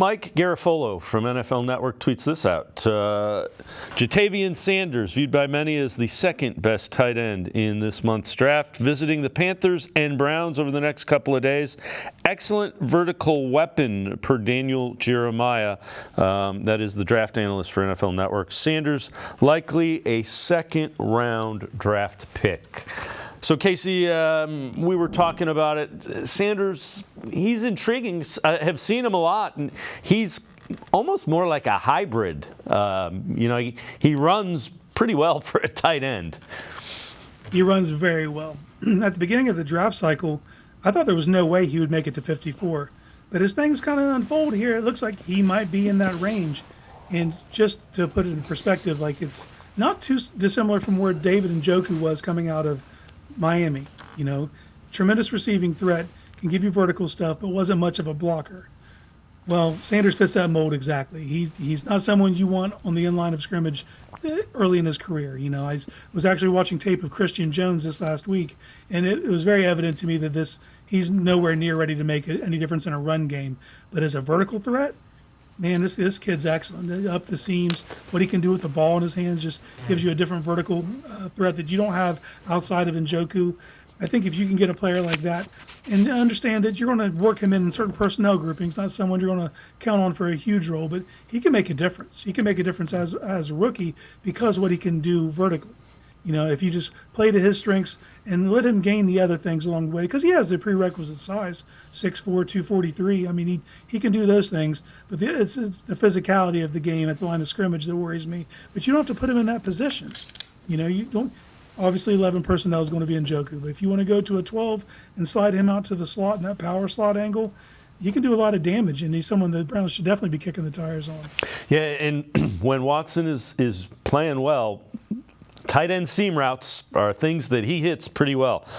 Mike Garafolo from NFL Network tweets this out. Jatavian Sanders, viewed by many as the second best tight end in this month's draft, visiting the Panthers and Browns over the next couple of days. Excellent vertical weapon per Daniel Jeremiah. That is the draft analyst for NFL Network. Sanders, likely a second-round draft pick. So, Casey, we were talking about it. Sanders, he's intriguing. I have seen him a lot, and he's almost more like a hybrid. He runs pretty well for a tight end. He runs very well. At the beginning of the draft cycle, I thought there was no way he would make it to 54. But as things kind of unfold here, it looks like he might be in that range. And just to put it in perspective, like it's not too dissimilar from where David Njoku was coming out of Miami. Tremendous receiving threat, can give you vertical stuff, but wasn't much of a blocker. Well, Sanders fits that mold exactly. He's not someone you want on the line of scrimmage early in his career. I was actually watching tape of Christian Jones this last week, and it was very evident to me that he's nowhere near ready to make any difference in a run game. But as a vertical threat, man, this kid's excellent. Up the seams, what he can do with the ball in his hands just gives you a different vertical threat that you don't have outside of Njoku. I think if you can get a player like that and understand that you're going to work him in certain personnel groupings, not someone you're going to count on for a huge role, but he can make a difference. He can make a difference as a rookie because of what he can do vertically. If you just play to his strengths and let him gain the other things along the way, because he has the prerequisite size, 6'4", 243. I mean, he can do those things, but it's the physicality of the game at the line of scrimmage that worries me. But you don't have to put him in that position. You don't. Obviously, 11 personnel is going to be Njoku, but if you want to go to a 12 and slide him out to the slot in that power slot angle, he can do a lot of damage, and he's someone that the Browns should definitely be kicking the tires on. Yeah, and when Watson is playing well, tight end seam routes are things that he hits pretty well.